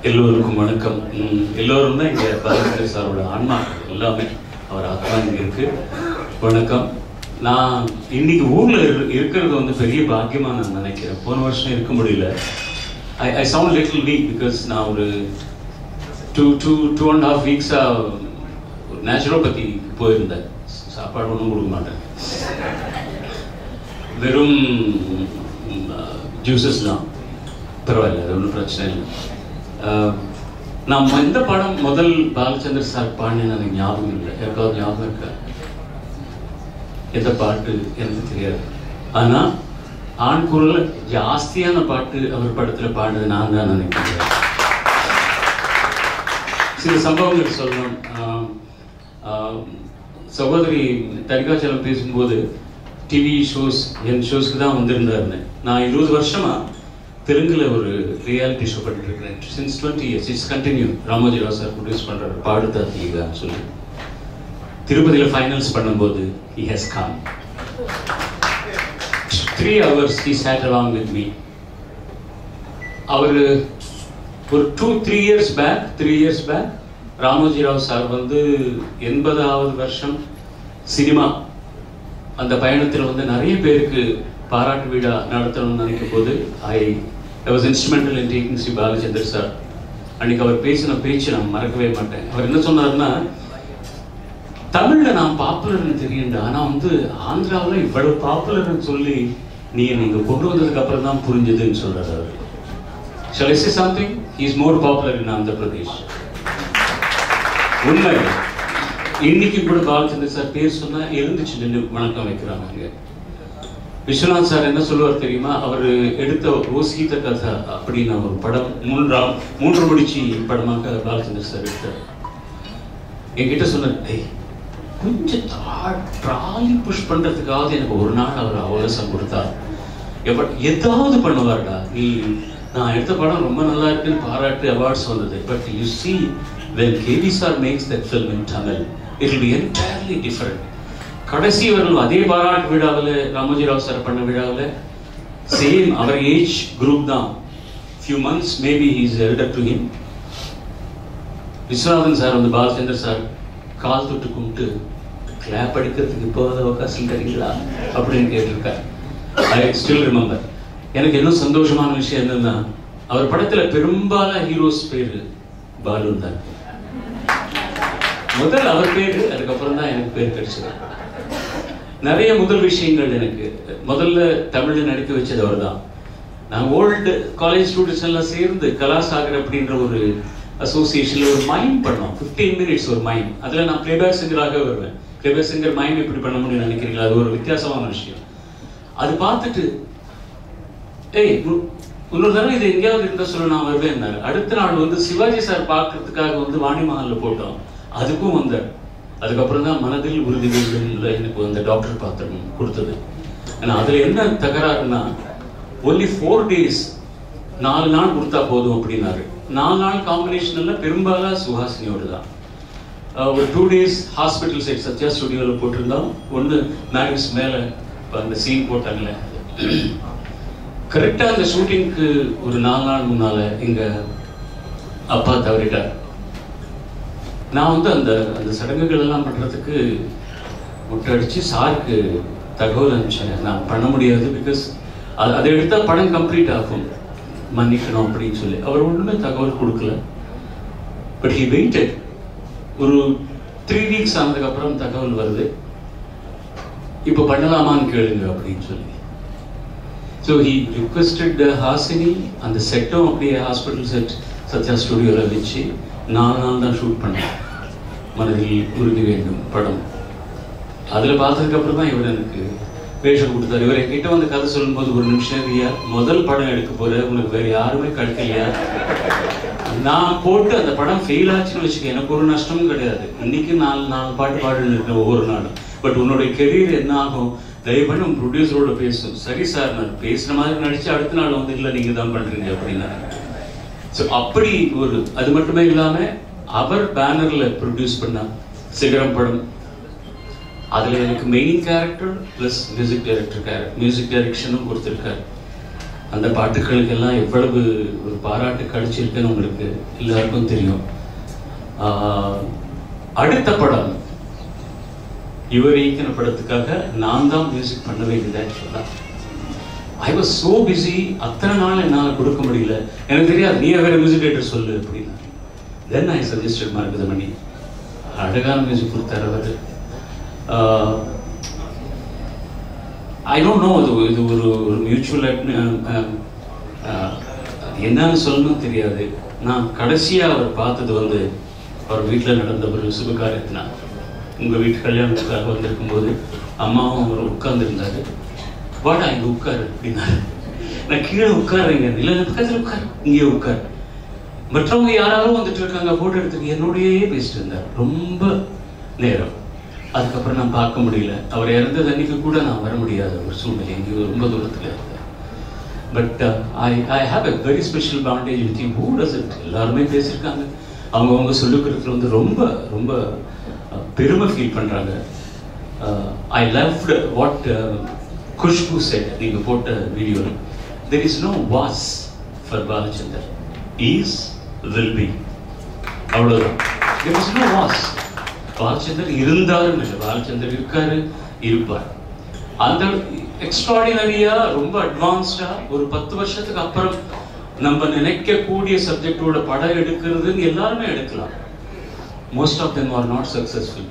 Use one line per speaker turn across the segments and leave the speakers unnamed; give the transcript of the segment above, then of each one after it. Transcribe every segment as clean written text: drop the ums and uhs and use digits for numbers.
எல்லோருக்கும் வணக்கம். எல்லோரும் தான் இங்கே பாலச்சந்தர் சாரோட ஆன்மா எல்லாமே, அவர் ஆத்மா இங்கே இருக்கு. வணக்கம். நான் இன்னைக்கு ஊரில் இருக்கிறது வந்து பெரிய பாக்கியமாக நான் நினைக்கிறேன். போன வருஷம் இருக்க முடியல. ஐ சவுண்ட் லிட்டில் வீக் பிகாஸ் நான் ஒரு 2.5 வீக்ஸாக ஒரு நேச்சுரோபதி போயிருந்தேன். சாப்பாடு ஒன்றும் கொடுக்க மாட்டேன், வெறும் ஜூஸஸ் தான். பரவாயில்ல, அது ஒன்றும் பிரச்சனை இல்லை. நான் எந்த படம் முதல் பாலச்சந்தர் சார் பாடினேன்னு எனக்கு ஞாபகம் இல்லை. யாருக்காவது ஞாபகம் இருக்கா? எந்த பாட்டு எனக்கு தெரியாது. ஆனால் ஆண் குரல் ஜாஸ்தியான பாட்டு அவர் படத்தில் பாடுறது நான் தான் நினைக்கிறேன். சில சம்பவங்கள் சொல்லணும். சகோதரி தரிகாச்சலம் பேசும்போது டிவி ஷோஸ் என் ஷோஸ்க்கு தான் வந்திருந்தாருன்னு. நான் 20 வருஷமா தெலுங்குல ஒரு ரியாலிட்டி ஷோ பண்ணிட்டு இருக்கிறேன். Since 20 years it's continue. Ramoji Rao sir produce பண்றாரு, பாடுதா தீகான்னு சொல்லி. திருப்பதியில் ஃபைனல்ஸ் பண்ணும்போது he has come 3 hours he sat along with me. அவர் ஒரு 3 years back Ramoji Rao sir வந்து 80வது வருஷம் சினிமா அந்த பயணத்தில் வந்து நிறைய பேருக்கு பாராட்டு விழா நடத்தணும்னு நினைக்கும் போது I was instrumental in taking Sri Balachandar sir. அன்னைக்கு அவர் பேசின பேச்சு நான் மறக்கவே மாட்டேன். அவர் என்ன சொன்னார்னா, தமிழ்ல நான் பாப்புலர்னு தெரியுண்டா, ஆனா வந்து ஆந்திராவில் இவ்வளவு பாப்புலர்னு சொல்லி நீங்க கொண்டு வந்ததுக்கு அப்புறம் தான் புரிஞ்சதுன்னு சொல்றாரு அவர். Shall I say something? He is more popular in Andhra Pradesh. உண்மை. இன்னைக்கு கூட பாலச்சந்தர் சார் பேர் சொன்னா எழுந்துச்சு நின்று வணக்கம் வைக்கிறாங்க. விஸ்வநாத் சார் என்ன சொல்லுவார் தெரியுமா? அவர் எடுத்த ஓசீத கதை அப்படின்னு ஒரு படம் 3 முடிச்சு படமாக பாலச்சந்தர் சார் எடுத்தார். என்கிட்ட சொன்னார், கொஞ்சம் ட்ராலி புஷ் பண்றதுக்காவது எனக்கு ஒரு நாள் அவர் அவகாசம் கொடுத்தார். ஏதாவது பண்ணுவார்டா, நீ நான் எடுத்த படம் ரொம்ப நல்லா இருக்குன்னு பாராட்டு அவார்ட்ஸ் வந்தது. But you see when KV sir makes that film in Tamil, it will be entirely different. கடைசி வரலும் அதே பாராட்டு விழாவில் ராமோஜி ராவ் சார் பண்ண விழாவில் சேம் அவர் ஏஜ் குரூப் தான். few months maybe he is elder to him. Viswanathan sir வந்து பாலச்சந்தர் சார் கால் தொட்டு கும்பிட்டு கிளாப் அடிக்கிறதுக்கு இப்போது அவகாசம் தரீங்களா அப்படின்னு கேட்டிருக்கார். I still remember. எனக்கு இன்னும் சந்தோஷமான விஷயம் என்னன்னா, அவர் படத்துல பெரும்பாலான ஹீரோஸ் பேரு பாலு தான். முதல் அவர் பேரு, அதுக்கப்புறம் தான் எனக்கு பேர் கிடைச்சது. நிறைய முதல் விஷயங்கள் எனக்கு முதல்ல தமிழ்ல நடிக்க வச்சது அவர் தான். நான் ஓல்டு காலேஜ் ஸ்டூடெண்ட்ஸ் எல்லாம் சேர்ந்து கலாசாகர் அப்படின்ற ஒரு அசோசியேஷன்ல ஒரு மைம் பண்ணோம். 15 minutes ஒரு மைம். அதுல நான் பிளேபேக் சிங்கராக வருவேன். பிளேபேக் சிங்கர் மைம் எப்படி பண்ண முடியும்னு நினைக்கிறீங்களா? அது ஒரு வித்தியாசமான விஷயம். அது பார்த்துட்டு இன்னொரு தடவை இது எங்கேயாவது இருந்தா சொல்ல நான் வருவேன். அடுத்த நாள் வந்து சிவாஜி சார் பார்க்கறதுக்காக வந்து வாணிமஹால்ல போட்டோம். அதுக்கும் வந்தார். அதுக்கப்புறம் தான் மனதில் உறுதிகள் எனக்கு அந்த டாக்டர் பாத்திரம் கொடுத்தது. ஏன்னா அதுல என்ன தகராறுனா, only 4 days 4 நாள் கொடுத்தா போதும் அப்படின்னாரு. 4 நாள் காம்பினேஷன்ல பெரும்பாலா சுஹாசினியோடு தான். ஒரு 2 days ஹாஸ்பிட்டல் சைட் சத்யா ஸ்டுடியோவில் போட்டிருந்தோம். ஒன்று மேரிஸ் மேலே அந்த சீன் போட்டாங்களே, கரெக்டாக அந்த ஷூட்டிங்க்கு ஒரு 4 நாள் முன்னால எங்க அப்பா தவறிட்டார். நான் வந்து அந்த அந்த சடங்குகள் எல்லாம் பண்றதுக்கு முட்டை அடிச்சு சாருக்கு தகவல் அனுப்பிச்சேன். நான் பண்ண முடியாது, பிகாஸ் அதை எடுத்தா படம் கம்ப்ளீட் ஆகும், மன்னிக்கணும் அப்படின்னு சொல்லி. அவர் ஒன்றுமே தகவல் கொடுக்கல. But he weighted. ஒரு 3 weeks ஆனதுக்கு அப்புறம் தகவல் வருது, இப்போ பண்ணலாமான்னு கேளுங்க அப்படின்னு சொல்லி. So he requested Hasini. அந்த செட்டும் அப்படியே ஹாஸ்பிட்டல் செட் சத்யா ஸ்டுடியோவில் வச்சு 4 நாள் தான் ஷூட் பண்ணேன். மனதில் உறுதி வேண்டும் படம். அதில் பார்த்ததுக்கப்புறம் தான் இவர் எனக்கு வேஷம் கொடுத்தாரு. இவர் என்கிட்ட வந்து கதை சொல்லும்போது, ஒரு நிமிஷம் இல்லையா, முதல் படம் எடுக்க போற, உனக்கு வேற யாருமே கிடைக்கலையா? நான் போட்டு அந்த படம் ஃபெயில் ஆச்சுன்னு வச்சுக்க, எனக்கு ஒரு நஷ்டமும் கிடையாது. இன்னைக்கு 4 பாட்டு பாடுன்னு இருக்கேன் ஒவ்வொரு நாளும். பட் உன்னோட கெரியர் என்ன ஆகும், தயவுபண்ணி உன் ப்ரொடியூசரோட பேசும். சரி சார், நான் பேசுற மாதிரி நடிச்சு அடுத்த நாள் வந்து இல்லை நீங்க தான் பண்றீங்க அப்படின்னா. ஸோ அப்படி ஒரு, அது மட்டுமே இல்லாம அவர் பேனர்ல ப்ரொடியூஸ் பண்ண சிகரம் படம், அதுல எனக்கு மெயின் கேரக்டர் பிளஸ் மியூசிக் டைரக்ஷனும் கொடுத்துருக்காரு. அந்த பாட்டுகளுக்கெல்லாம் எவ்வளவு ஒரு பாராட்டு கிடைச்சிருக்குன்னு உங்களுக்கு எல்லாருக்கும் தெரியும். அடுத்த படம் இவர் இயக்கின படத்துக்காக நான் தான் மியூசிக் பண்ண வேண்டியதாக சொல்லலாம். ஐ வாஸ் சோ பிஸி, அத்தனை நாள் என்னால் கொடுக்க முடியல. எனக்கு தெரியாது, நீ வேற மியூசிக் டைரக்டர் சொல்லு அப்படின்னா. தென் ஐ சஜஸ்டட் மரகதமணி. அழகான மியூசிக் கொடுத்தாரு அவர். ஐ டோன்ட் நோ, இது ஒரு மியூச்சுவல் என்னன்னு சொல்லணும் தெரியாது. நான் கடைசியாக அவர் பார்த்தது வந்து அவர் வீட்டில் நடந்த ஒரு சுபகாரியத்தினா, உங்கள் வீட்டு கல்யாணத்துக்காக வந்திருக்கும் போது அம்மாவும் அவர் உட்கார்ந்துருந்தாரு. வாடா இங்கே உட்காரு அப்படின்னாரு. நான் கீழே உட்காருங்க, இல்லை பக்கத்தில் உட்காரு, இங்கே உட்காரு. மற்றவங்க யாராலும் வந்துட்டு இருக்காங்க, போட்டோ எடுத்துட்டு என்னோடையே பேசிட்டு இருந்தார் ரொம்ப நேரம். அதுக்கப்புறம் நான் பார்க்க முடியல. அவர் இறந்தது அன்னைக்கு கூட நான் வர முடியாத ஒரு சூழ்நிலை, எங்கேயோ ரொம்ப தூரத்தில் இருந்தார். But I have a very special bondage with you. Who does it? எல்லாருமே பேசியிருக்காங்க. அவங்கவுங்க சொல்லிக்கிறதுல வந்து ரொம்ப ரொம்ப பெருமை ஃபீல் பண்ணுறாங்க. ஐ லவ்ட் வாட் குஷ்பு செட். நீங்கள் போட்ட வீடியோவில் there is no was for Balachander. is will be, அவ்வளோதான். there is no was. Balachander இருந்தாருன்னு இல்லை, பாலச்சந்தர் இருக்காரு, இருப்பார். அந்த எக்ஸ்ட்ராடினரியா ரொம்ப அட்வான்ஸ்டா ஒரு 10 வருஷத்துக்கு அப்புறம் நம்ம நினைக்கக்கூடிய சப்ஜெக்டோட படம் எடுக்கிறதுன்னு எல்லாருமே எடுக்கலாம். Most of them are not successful.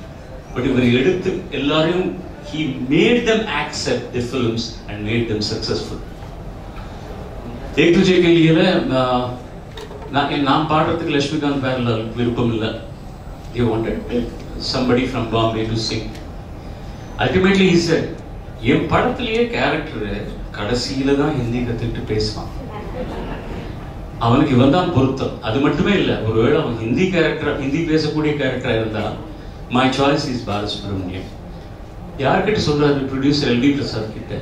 But இவர் எடுத்து எல்லாரையும் he made them accept the films and made them successful. एक दूजे के लिए நான் பாடுறதுக்கு லட்சுமிகாந்த் பேர்ல விருப்பம் இல்லை. They wanted somebody from Bombay to sing. Ultimately he said, என் படத்திலேயே கேரக்டர் கடைசியில தான் ஹிந்தி கத்துக்கிட்டு பேசுவான், அவனுக்கு இவன் தான் பொருத்தம். அது மட்டுமே இல்லை, ஒருவேளை அவன் ஹிந்தி பேசக்கூடிய கேரக்டரா இருந்தா மை சாய்ஸ் இஸ் பாலசுப்ரமணியம். யார்கிட்ட சொல்றாரு? ப்ரொடியூசர் எல்வி பிரசாத் கிட்ட.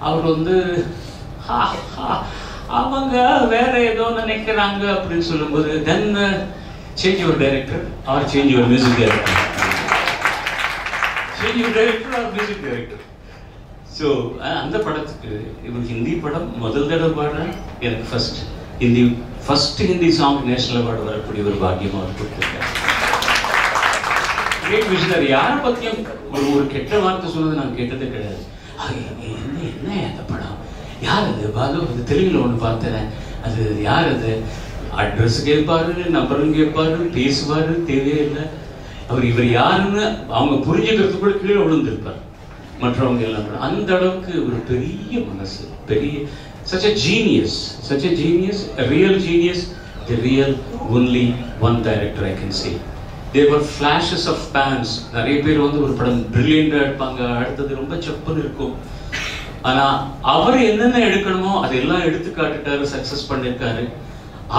அவர் வந்து அவங்க வேற ஏதோ நினைக்கிறாங்க அப்படின்னு சொல்லும்போது, then change your director or change your music director, change your director or music director. So அந்த படத்துக்கு இவர் ஹிந்தி படம் முதல் தடவை பாடுறேன். எனக்கு first Hindi song national award வரக்கூடிய ஒரு பாக்கியமாக அவர் கொடுத்துருக்காரு. Great visionary. யாரை பற்றியும் ஒரு கெட்ட வார்த்தை சொன்னது நான் கேட்டதே கிடையாது. என்ன அந்த படம், யார் அது? பாலு, அது தெலுங்குல ஒன்று பார்த்தேன், அது யார்? அது அட்ரஸ் கேட்பாரு, நம்பரும் கேட்பாரு, பேசுவாரு, தேவையே இல்லை. இவர் யாருன்னு அவங்க புரிஞ்சுக்கிறதுக்கு கூட கீழே விழுந்திருப்பார். மற்றவங்க எல்லாம் கூட அந்த அளவுக்கு ஒரு பெரிய மனசு, பெரிய such a genius, a real genius, the real only one director I can say. There were flashes of pans. நிறைய பேர் வந்து ஒரு படம் பிரில்லியண்டா எடுப்பாங்க, அடுத்தது ரொம்ப சப்புன்னு இருக்கும். ஆனா அவர் என்னென்ன எடுக்கணுமோ அதெல்லாம் எடுத்து காட்டுட்டாரு, சக்சஸ் பண்ணிருக்காரு.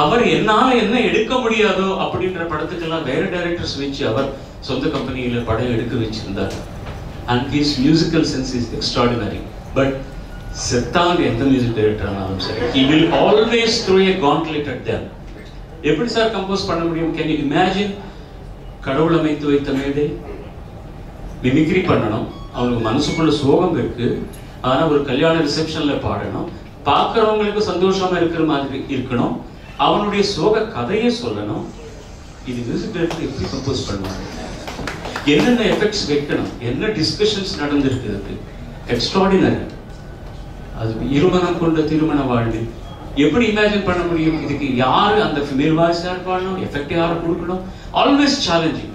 அவர் என்னால என்ன எடுக்க முடியாதோ அப்படின்ற படத்துக்கெல்லாம் வேற டைரக்டர்ஸ் வச்சு அவர் சொந்த கம்பெனியில படம் எடுக்க வச்சிருந்தார். And his musical sense is extraordinary. But செத்தாங்க எந்த மியூசிக் டைரக்டர் ஆனாலும் சரி, he will always throw a gauntlet at them. எப்படி சார் கம்போஸ் பண்ண முடியும்? Can you imagine? கடவுள் அமைத்து வைத்த மேடை, மிமிக்ரி பண்ணணும், அவனுக்கு மனசுக்குள்ள சோகம் இருக்கு, ஆனா ஒரு கல்யாண ரிசப்ஷன்ல பாடணும், பார்க்கறவங்களுக்கு சந்தோஷமா இருக்கிற மாதிரி இருக்கணும், அவனுடைய சோக கதையை சொல்லணும். இது மியூசிக் டைரக்டர் எப்படி கம்போஸ் பண்ணுவாங்க? என்னென்ன எஃபெக்ட்ஸ் வைக்கணும், என்ன டிஸ்கஷன்ஸ் நடந்திருக்கு, எக்ஸ்ட்ராடினரி. அது இருமணம் கொண்ட திருமண வாழ்வு எப்படி இமேஜின் பண்ண முடியும்? இதுக்கு யாரு அந்த ஃபீமேல் வாய்ஸ் யார் பாடணும், எஃபெக்ட் யாரை கொடுக்கணும்? Always challenging.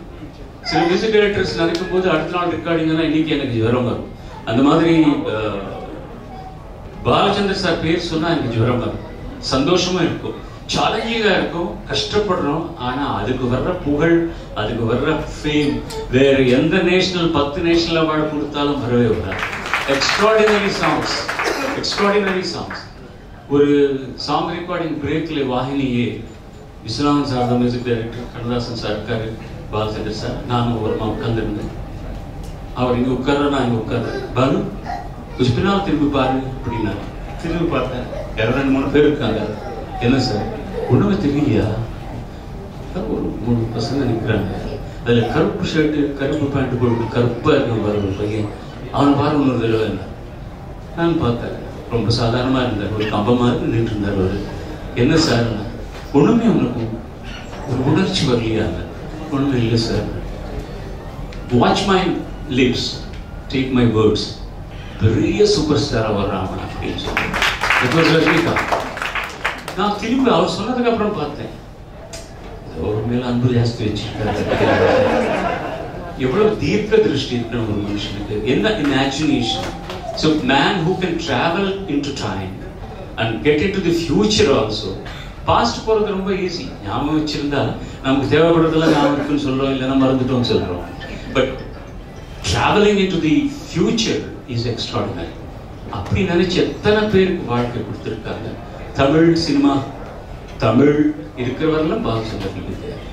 சில மியூசிக் டைரக்டர்ஸ் நடக்கும் போது அடுத்த நாள் ரெக்கார்டிங்னா இன்னைக்கு எனக்கு ஜுரம் வரும். அந்த மாதிரி பாலச்சந்தர் சார் பேர் சொன்னா எனக்கு ஜுரம் வரும். சந்தோஷமா இருக்கும், சேலஞ்சிங்கா இருக்கும், கஷ்டப்படுறோம். ஆனா அதுக்கு வர்ற புகழ், அதுக்கு வர்ற ஃபேம் வேற எந்த நேஷனல் 10 நேஷனல் அவார்டு கொடுத்தாலும் வரவே வராது. Extraordinary songs, extraordinary songs. ஒரு சாங் ரெக்கார்டிங் பிரேக்ல வாகினியே விஸ்வநாதன் சார் தான் மியூசிக் டைரக்டர், கண்ணதாசன் சார் இருக்காரு, பாலச்சந்தர் சார், நானும் ஒருமா உட்கார்ந்துருந்தேன். அவர் இங்க உட்கார்ற, நான் இங்க உட்கார்றேன். பாலு கொஞ்சம் பின்னால் திரும்பி பாரு அப்படின்னாரு. திரும்பி பார்த்தேன், 2-3 பேர் இருக்காங்க. என்ன சார் ஒண்ணுமே தெரியலையா? ஒரு 3 பசங்க நிற்கிறாங்க, அதுல கருப்பு ஷர்ட்டு கருப்பு பேண்ட் போட்டு கருப்பா இருக்க பாரு ஒரு பையன், அவனை பாரு இன்னொரு தடவை. என்ன நான் பார்த்தேன், ரொம்ப சாதாரணமாக இருந்தார், ஒரு கம்பமாக நின்றுட்டு இருந்தார். அவர் என்ன சார், ஒன்றுமே உங்களுக்கு ஒரு உணர்ச்சி வரலையா? ஒன்றுமே இல்லை sir. Watch my lips, take my words, பெரிய சூப்பர் ஸ்டாராக வர்றாங்க அப்படின்னு சொல்லி. It was Rajinikanth. நான் திரும்பி அவர் சொன்னதுக்கு அப்புறம் பார்த்தேன், ஒரு மேல அன்பு ஜாஸ்தி வச்சிருக்காரு. எவ்வளவு தீர்க்க திருஷ்டி இருக்கிற ஒரு மனுஷனுக்கு, என்ன imagination. So man who can travel into time and get into the future also. Past போறது ரொம்ப ஈஸி, ஞாபகம் வச்சிருந்தா நமக்கு தேவைப்படுறதெல்லாம் ஞாபகம் இருக்குன்னு சொல்றோம், இல்லைன்னா மறந்துட்டோம் சொல்றோம். But traveling into the future is extraordinary. அப்படி நினைச்சு எத்தனை பேருக்கு வாழ்க்கை கொடுத்துருக்காங்க. தமிழ் சினிமா, தமிழ் இருக்கிறவர்களும் பாலச்சந்தர் வில்வித்தையர்,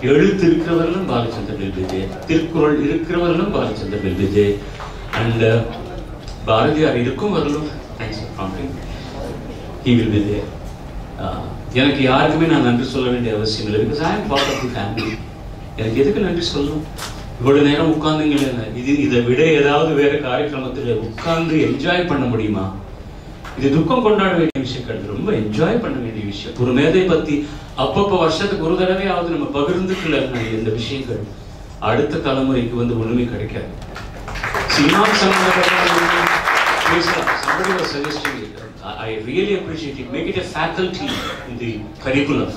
எழுத்து இருக்கிறவர்களும் பாலச்சந்தர் வில்வித்தையர், திருக்குறள் இருக்கிறவர்களும் பாலச்சந்தர் வில்வித்தையர், அண்ட் பாரதியார் இருக்கும் வரலும் எனக்கு யாருக்குமே நான் நன்றி சொல்ல வேண்டிய அவசியம் இல்லை. Because I am part of the family. எனக்கு எதுக்கு நன்றி சொல்லணும்? இவ்வளவு நேரம் உட்கார்ந்துங்களே, இதை விட ஏதாவது வேற காரியக்கிரமத்தில் உட்கார்ந்து என்ஜாய் பண்ண முடியுமா? இது துக்கம் கொண்டாட வேண்டிய விஷயம் கிடையாது, ரொம்ப என்ஜாய் பண்ண வேண்டிய விஷயம். ஒரு மேதை பத்தி அப்பப்போ வருஷத்துக்கு ஒரு தடவையாவது நம்ம பகிர்ந்துக்கல இந்த விஷயங்கள் அடுத்த தலைமுறைக்கு வந்து ஒண்ணுமே கிடைக்காது. சினிமா சம்பந்தப்பட்ட somebody was suggesting it. I really appreciate it. Make it a faculty in the curriculum.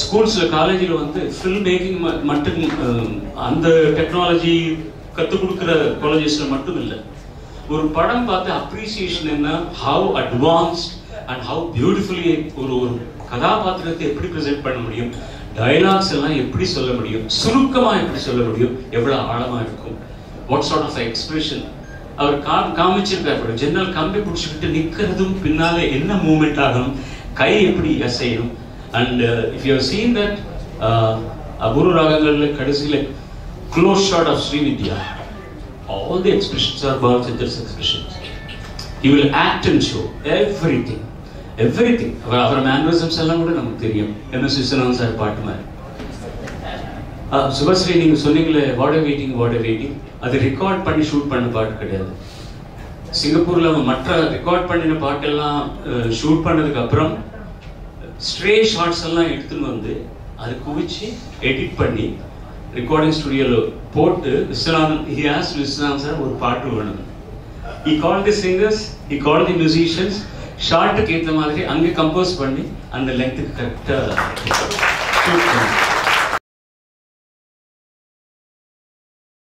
ஸ்கூல்ஸ்ல காலேஜில் வந்து ஃபில்ம் மேக்கிங் மட்டும் அந்த டெக்னாலஜி கற்றுக் கொடுக்குற காலேஜஸ்ல மட்டும் இல்லை. ஒரு படம் பார்த்து அப்ரிசியேஷன் என்ன, how advanced and how beautifully ஒரு கதாபாத்திரத்தை எப்படி ப்ரெசென்ட் பண்ண முடியும், டயலாக்ஸ் எல்லாம் எப்படி சொல்ல முடியும், சுருக்கமா எப்படி சொல்ல முடியும், எவ்வளவு ஆழமா இருக்கும், வாட் சார்ட் ஆஃப் எக்ஸ்பிரஷன் அவர் காமிச்சிருக்காரு. ஜெனரல் கம்பி பிடிச்சிக்கிட்டு நிக்கிறதும் பின்னாலே என்ன மூவ்மெண்ட் ஆகணும், கை எப்படி அசையணும். And if you have seen that Apoorva ராகங்கள்ல கடைசியில close shot of Srividya, all the expressions are Balachandra's expressions. He will act and show everything. அவர் மேனரிசம்ஸ் எல்லாம் கூட நமக்கு தெரியும். MS விஸ்வநாதன் சார் பாட்டு மாதிரி. சுபஸ்ரீ நீங்க சொன்னீங்களே வாட் எ வெயிட்டிங், அது ரெக்கார்ட் பண்ணி ஷூட் பண்ண பாட்டு கிடையாது. சிங்கப்பூர்ல மற்ற ரெக்கார்ட் பண்ணின பாட்டெல்லாம் ஷூட் பண்ணதுக்கு அப்புறம் ஸ்ட்ரே ஷாட்ஸ் எல்லாம் எடுத்துன்னு வந்து அது குவிச்சு எடிட் பண்ணி ரெக்கார்டிங் ஸ்டுடியோல போட்டு Viswanathan he asked Viswanathan sir ஒரு பாட்டு வேணும். He called the singers, he called the musicians, ஷார்ட்டுக்கு ஏற்ற மாதிரி அங்கே கம்போஸ் பண்ணி அந்த லெங்க்த்துக்கு கரெக்டாக ஷூட் பண்ணி